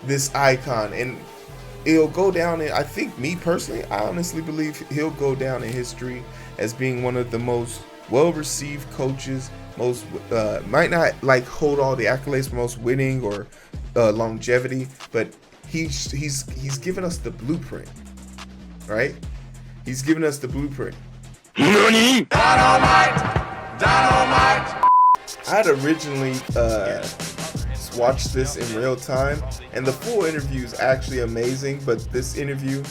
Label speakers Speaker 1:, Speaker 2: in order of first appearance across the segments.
Speaker 1: this icon, and it'll go down in, I think, me personally, I honestly believe he'll go down in history as being one of the most well-received coaches, most might not like hold all the accolades for most winning or longevity, but he's given us the blueprint, right? He's given us the blueprint.
Speaker 2: NANI?
Speaker 1: Dynamite. I had originally watched this in real time, and the full interview is actually amazing, but this interview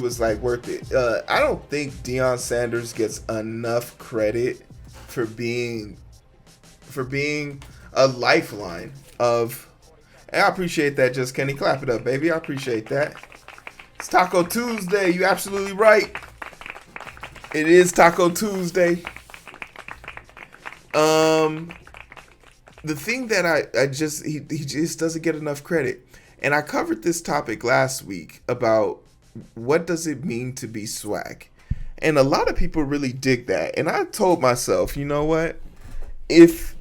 Speaker 1: was like worth it. I don't think Deion Sanders gets enough credit for being a lifeline of, and I appreciate that. Just Kenny, clap it up, baby. I appreciate that. It's Taco Tuesday. You absolutely right. It is Taco Tuesday. The thing that he just doesn't get enough credit. And I covered this topic last week about what does it mean to be SWAC. And a lot of people really dig that. And I told myself, you know what? If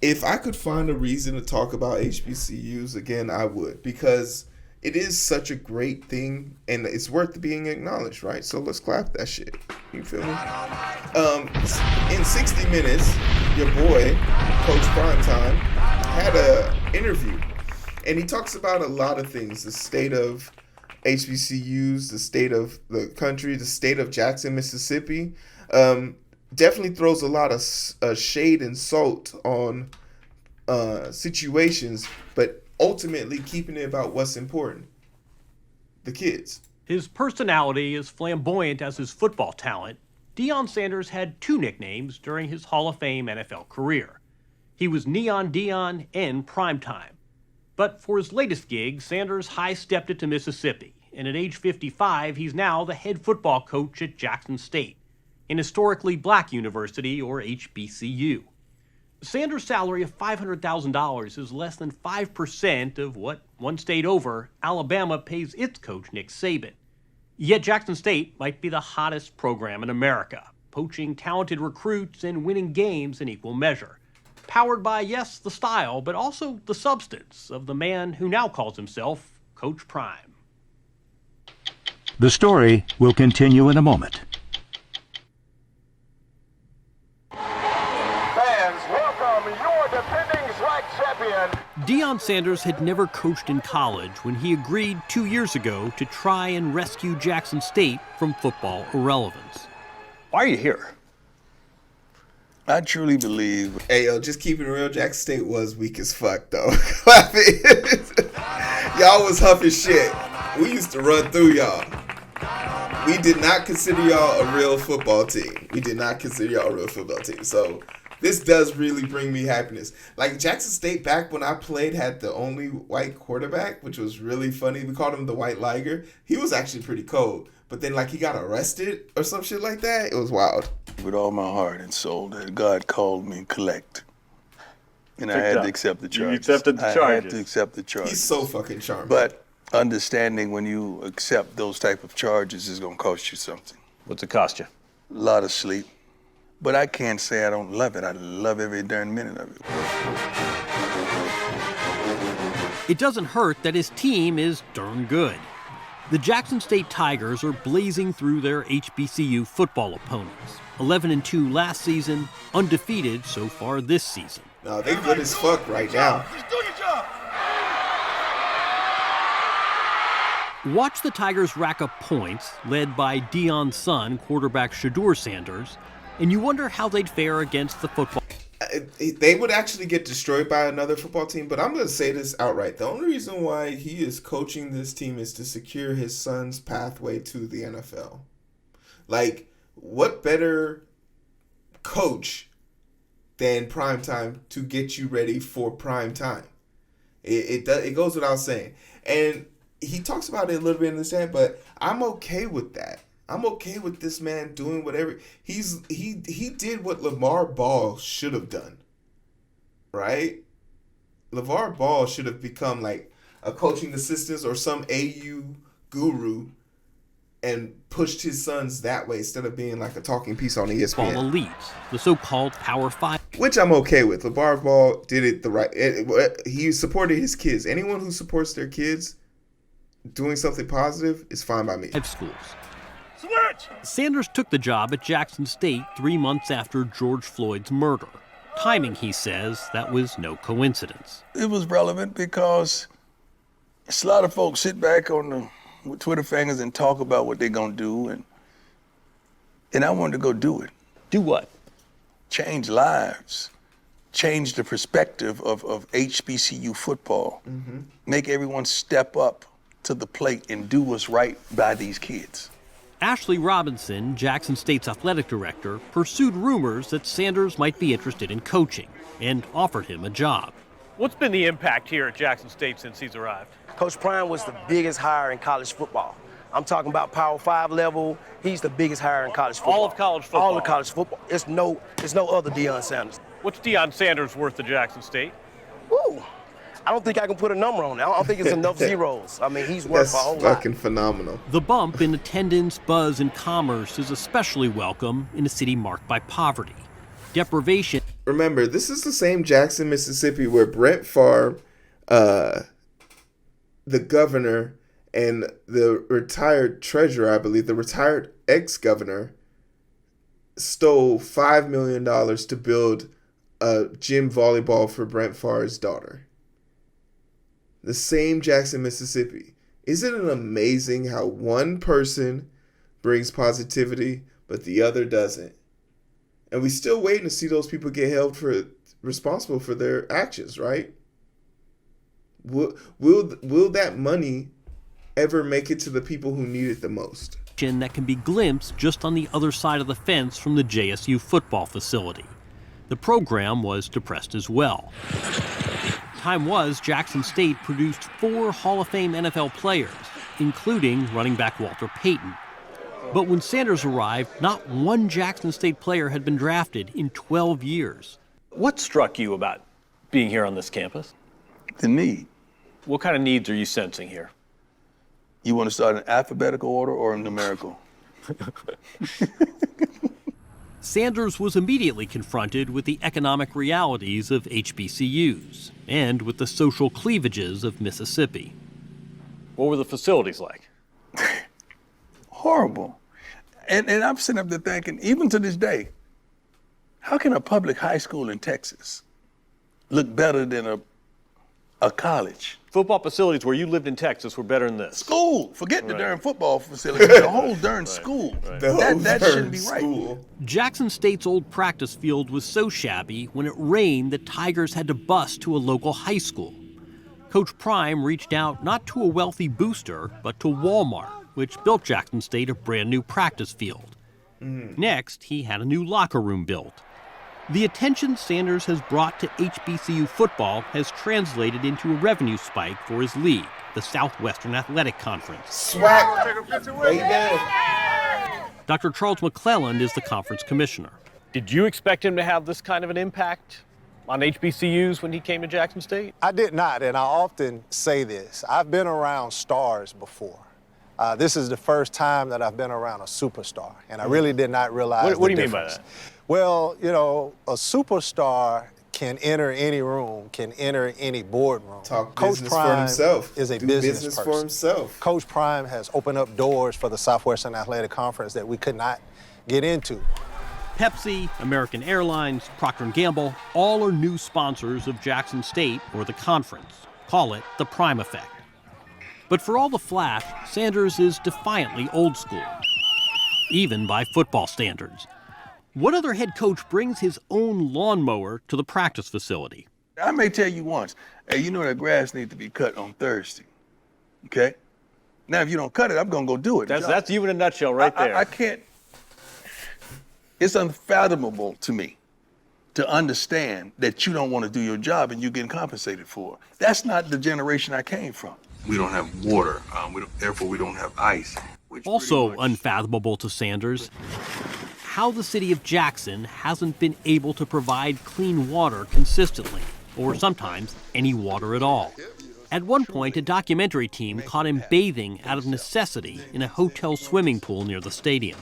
Speaker 1: I could find a reason to talk about HBCUs again, I would, because it is such a great thing and it's worth being acknowledged, right? So let's clap that shit. You feel me? In 60 Minutes, your boy, Coach Primetime, had an interview, and he talks about a lot of things: the state of HBCUs, the state of the country, the state of Jackson, Mississippi. Definitely throws a lot of shade and salt on situations, but ultimately keeping it about what's important: the kids.
Speaker 3: His personality is flamboyant as his football talent. Deion Sanders had two nicknames during his Hall of Fame NFL career. He was Neon Deion and Primetime. But for his latest gig, Sanders high-stepped it to Mississippi, and at age 55, he's now the head football coach at Jackson State, an historically black university, or HBCU. Sanders' salary of $500,000 is less than 5% of what, one state over, Alabama pays its coach Nick Saban. Yet Jackson State might be the hottest program in America, poaching talented recruits and winning games in equal measure. Powered by, yes, the style, but also the substance of the man who now calls himself Coach Prime.
Speaker 2: The story will continue in a moment.
Speaker 4: Fans, welcome your defending SWAC champion.
Speaker 3: Deion Sanders had never coached in college when he agreed 2 years ago to try and rescue Jackson State from football irrelevance.
Speaker 5: Why are you here?
Speaker 6: I truly believe.
Speaker 1: Hey, yo, just keeping it real, Jackson State was weak as fuck, though. Y'all was huffing shit. We used to run through y'all. We did not consider y'all a real football team. So this does really bring me happiness. Like, Jackson State, back when I played, had the only white quarterback, which was really funny. We called him the White Liger. He was actually pretty cold. But then, like, he got arrested or some shit like that. It was wild.
Speaker 6: With all my heart and soul that God called me collect. And I had to accept the charges.
Speaker 5: You accepted the charges.
Speaker 6: I had to accept the charges.
Speaker 1: He's so fucking charming.
Speaker 6: But understanding when you accept those type of charges is going to cost you something.
Speaker 5: What's it cost you?
Speaker 6: A lot of sleep. But I can't say I don't love it. I love every darn minute of it.
Speaker 3: It doesn't hurt that his team is darn good. The Jackson State Tigers are blazing through their HBCU football opponents. 11-2 last season, undefeated so far this season.
Speaker 1: No, they good as fuck right now.
Speaker 4: Just do your job.
Speaker 3: Watch the Tigers rack up points, led by Deion's son, quarterback Shedeur Sanders, and you wonder how they'd fare against the football.
Speaker 1: They would actually get destroyed by another football team, but I'm going to say this outright. The only reason why he is coaching this team is to secure his son's pathway to the NFL. Like, what better coach than primetime to get you ready for prime time? It goes without saying. And he talks about it a little bit in this end, but I'm okay with that. I'm okay with this man doing whatever. He did what LeVar Ball should have done, right? LeVar Ball should have become like a coaching assistant or some AU guru and pushed his sons that way instead of being like a talking piece on ESPN.
Speaker 3: Elites, the so-called Power 5.
Speaker 1: which I'm okay with. LeVar Ball did it the right. He supported his kids. Anyone who supports their kids doing something positive is fine by me.
Speaker 3: Schools. Sanders took the job at Jackson State 3 months after George Floyd's murder. Timing, he says, that was no coincidence.
Speaker 6: It was relevant because a lot of folks sit back on the Twitter fingers and talk about what they're gonna do, and I wanted to go do it.
Speaker 5: Do what?
Speaker 6: Change lives, change the perspective of HBCU football, make everyone step up to the plate and do what's right by these kids.
Speaker 3: Ashley Robinson, Jackson State's athletic director, pursued rumors that Sanders might be interested in coaching and offered him a job.
Speaker 7: What's been the impact here at Jackson State since he's arrived?
Speaker 8: Coach Prime was the biggest hire in college football. I'm talking about Power 5 level. He's the biggest hire in college football.
Speaker 7: All of college football?
Speaker 8: All of college football. It's no other Deion Sanders.
Speaker 7: What's Deion Sanders worth to Jackson State?
Speaker 8: Woo! I don't think I can put a number on it. I don't think it's enough zeros. I mean, he's worth a whole lot.
Speaker 1: That's fucking phenomenal.
Speaker 3: The bump in attendance, buzz, and commerce is especially welcome in a city marked by poverty, deprivation.
Speaker 1: Remember, this is the same Jackson, Mississippi, where Brett Favre, the governor, and the retired treasurer, I believe, the retired ex-governor, stole $5 million to build a gym volleyball for Brett Favre's daughter. The same Jackson, Mississippi. Isn't it amazing how one person brings positivity, but the other doesn't? And we still waiting to see those people get held responsible for their actions, right? Will that money ever make it to the people who need it the most?
Speaker 3: That can be glimpsed just on the other side of the fence from the JSU football facility. The program was depressed as well. Time was, Jackson State produced 4 Hall of Fame NFL players, including running back Walter Payton. But when Sanders arrived, not one Jackson State player had been drafted in 12 years.
Speaker 5: What struck you about being here on this campus?
Speaker 6: The need.
Speaker 5: What kind of needs are you sensing here?
Speaker 6: You want to start in alphabetical order or in numerical?
Speaker 3: Sanders was immediately confronted with the economic realities of HBCUs and with the social cleavages of Mississippi.
Speaker 5: What were the facilities like?
Speaker 6: Horrible. And I'm sitting up there thinking, even to this day, how can a public high school in Texas look better than a college?
Speaker 5: Football facilities where you lived in Texas were better than this.
Speaker 6: School. Forget the darn football facility. The whole darn school. That shouldn't be right.
Speaker 3: Jackson State's old practice field was so shabby, when it rained, the Tigers had to bus to a local high school. Coach Prime reached out not to a wealthy booster, but to Walmart, which built Jackson State a brand new practice field. Next, he had a new locker room built. The attention Sanders has brought to HBCU football has translated into a revenue spike for his league, the Southwestern Athletic Conference.
Speaker 1: SWAC.
Speaker 3: Dr. Charles McClelland is the conference commissioner.
Speaker 7: Did you expect him to have this kind of an impact on HBCUs when he came to Jackson State?
Speaker 9: I did not, and I often say this. I've been around stars before. This is the first time that I've been around a superstar, and I really did not realize
Speaker 7: What do you
Speaker 9: difference.
Speaker 7: mean by that?
Speaker 9: Well, you know, a superstar can enter any room, can enter any boardroom.
Speaker 1: Talk
Speaker 9: Coach
Speaker 1: business
Speaker 9: Prime
Speaker 1: for himself.
Speaker 9: is a
Speaker 1: Do
Speaker 9: business person.
Speaker 1: for himself.
Speaker 9: Coach Prime has opened up doors for the Southwestern Athletic Conference that we could not get into.
Speaker 3: Pepsi, American Airlines, Procter & Gamble, all are new sponsors of Jackson State or the conference. Call it the Prime Effect. But for all the flash, Sanders is defiantly old school, even by football standards. What other head coach brings his own lawnmower to the practice facility?
Speaker 6: I may tell you once, hey, you know that grass needs to be cut on Thursday, okay? Now, if you don't cut it, I'm gonna go do it.
Speaker 5: That's you in a nutshell right there.
Speaker 6: I can't, it's unfathomable to me to understand that you don't want to do your job and you're getting compensated for it. That's not the generation I came from. We don't have water, therefore we don't have ice.
Speaker 3: Also unfathomable to Sanders, how the city of Jackson hasn't been able to provide clean water consistently, or sometimes any water at all. At one point, a documentary team caught him bathing out of necessity in a hotel swimming pool near the stadium.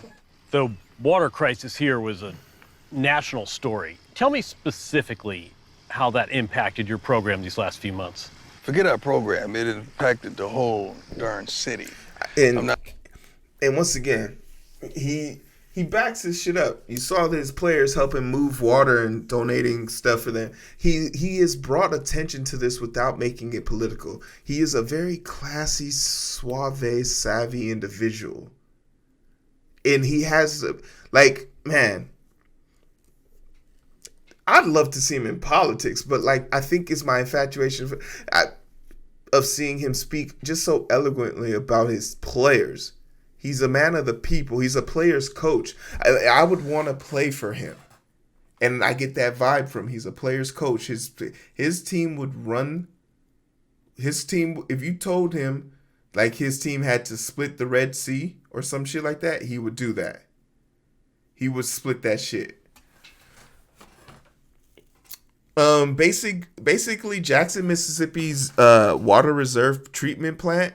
Speaker 7: The water crisis here was a national story Tell me specifically how that impacted your program these last few months.
Speaker 6: Forget our program. It impacted the whole darn city.
Speaker 1: And once again, he backs his shit up. You saw his players helping move water and donating stuff for them. He has brought attention to this without making it political. He is a very classy, suave, savvy individual. And he has, like, man, I'd love to see him in politics, but, like, I think it's my infatuation of seeing him speak just so eloquently about his players. He's a man of the people. He's a player's coach. I would want to play for him. And I get that vibe from him. He's a player's coach. His team would run. His team, if you told him, like, his team had to split the Red Sea or some shit like that, he would do that. He would split that shit. Basically, Jackson, Mississippi's water reserve treatment plant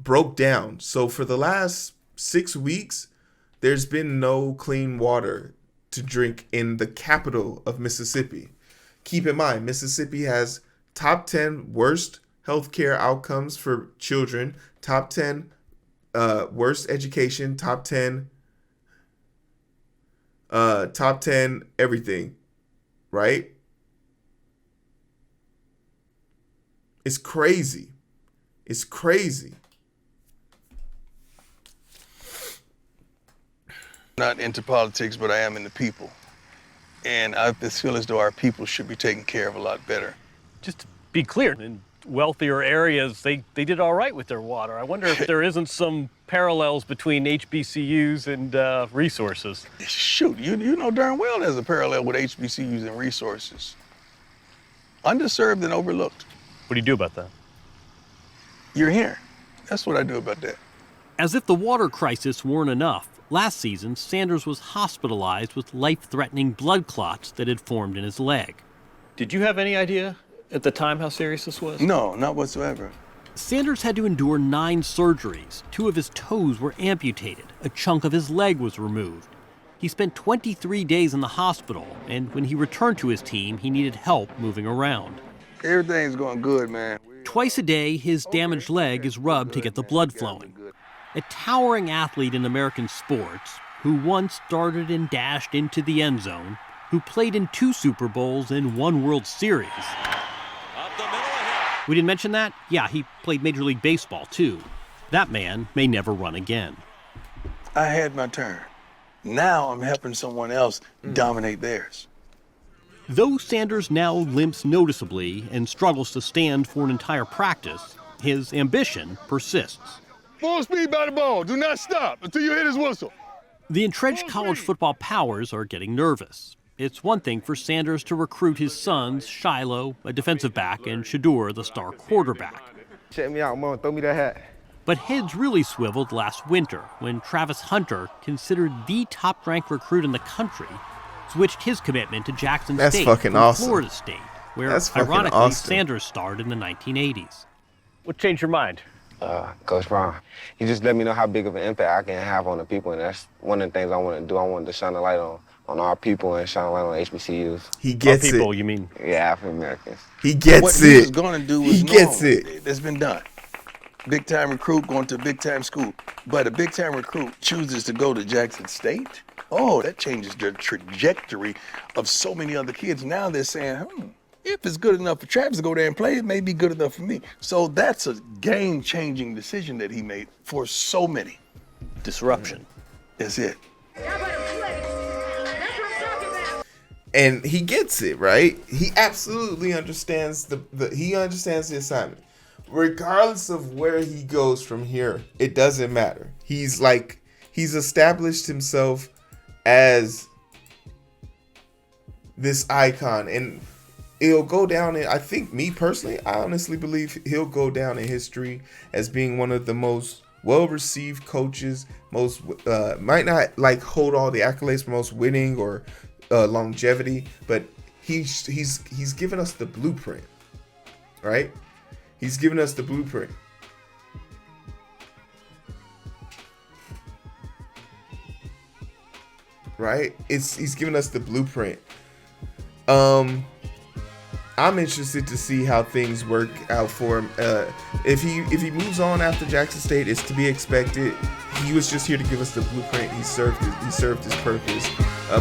Speaker 1: broke down. So for the last 6 weeks, there's been no clean water to drink in the capital of Mississippi. Keep in mind, Mississippi has top 10 worst healthcare outcomes for children, top 10 worst education, top 10 everything, right? It's crazy. It's crazy.
Speaker 6: Not into politics, but I am in the people. And I feel as though our people should be taken care of a lot better.
Speaker 7: Just to be clear, in wealthier areas, they did all right with their water. I wonder if there isn't some parallels between HBCUs and resources.
Speaker 6: Shoot, you know darn well there's a parallel with HBCUs and resources. Underserved and overlooked.
Speaker 7: What do you do about that?
Speaker 6: You're here. That's what I do about that.
Speaker 3: As if the water crisis weren't enough, last season, Sanders was hospitalized with life-threatening blood clots that had formed in his leg.
Speaker 7: Did you have any idea at the time how serious this was?
Speaker 6: No, not whatsoever.
Speaker 3: Sanders had to endure 9 surgeries. 2 of his toes were amputated. A chunk of his leg was removed. He spent 23 days in the hospital, and when he returned to his team, he needed help moving around.
Speaker 6: Everything's going good, man.
Speaker 3: Twice a day, his damaged leg is rubbed to get the blood flowing. A towering athlete in American sports, who once darted and dashed into the end zone, who played in 2 Super Bowls and 1 World Series. We didn't mention that? Yeah, he played Major League Baseball, too. That man may never run again.
Speaker 6: I had my turn. Now I'm helping someone else dominate theirs.
Speaker 3: Though Sanders now limps noticeably and struggles to stand for an entire practice, his ambition persists.
Speaker 10: Full speed by the ball. Do not stop until you hit his whistle.
Speaker 3: The entrenched college football powers are getting nervous. It's one thing for Sanders to recruit his sons, Shiloh, a defensive back, and Shador, the star quarterback.
Speaker 8: Check me out, Mom. Throw me that hat.
Speaker 3: But heads really swiveled last winter when Travis Hunter, considered the top-ranked recruit in the country, switched his commitment to Jackson State from
Speaker 1: awesome.
Speaker 3: Florida State, where ironically
Speaker 1: awesome.
Speaker 3: Sanders starred in the 1980s.
Speaker 7: What changed your mind?
Speaker 11: Coach Brown, he just let me know how big of an impact I can have on the people, and that's one of the things I want to do. I want to shine a light on our people and shine a light on HBCUs.
Speaker 1: He gets
Speaker 7: our people,
Speaker 1: it.
Speaker 7: You mean?
Speaker 11: Yeah, African Americans.
Speaker 1: He gets
Speaker 6: what
Speaker 1: it.
Speaker 6: he was going to do was
Speaker 1: he gets
Speaker 6: normal.
Speaker 1: it.
Speaker 6: It's been done. Big time recruit going to a big time school. But a big time recruit chooses to go to Jackson State. Oh, that changes the trajectory of so many other kids. Now they're saying, if it's good enough for Travis to go there and play, it may be good enough for me. So that's a game-changing decision that he made for so many.
Speaker 7: Disruption.
Speaker 6: That's it.
Speaker 1: And he gets it, right? He absolutely understands he understands the assignment. Regardless of where he goes from here, it doesn't matter. He's established himself as this icon, and it'll go down in, I think, me personally, I honestly believe he'll go down in history as being one of the most well-received coaches, most might not like hold all the accolades for most winning or longevity, but he's given us the blueprint, right? He's given us the blueprint. Right? He's given us the blueprint I'm interested to see how things work out for him. If he moves on after Jackson State, it's to be expected. He was just here to give us the blueprint. He served his purpose.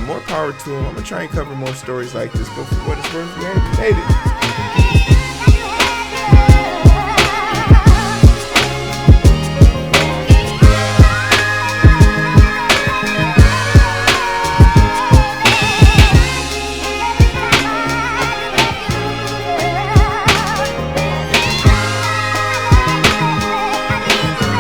Speaker 1: More power to him. I'm gonna try and cover more stories like this, but for what it's worth, we made it.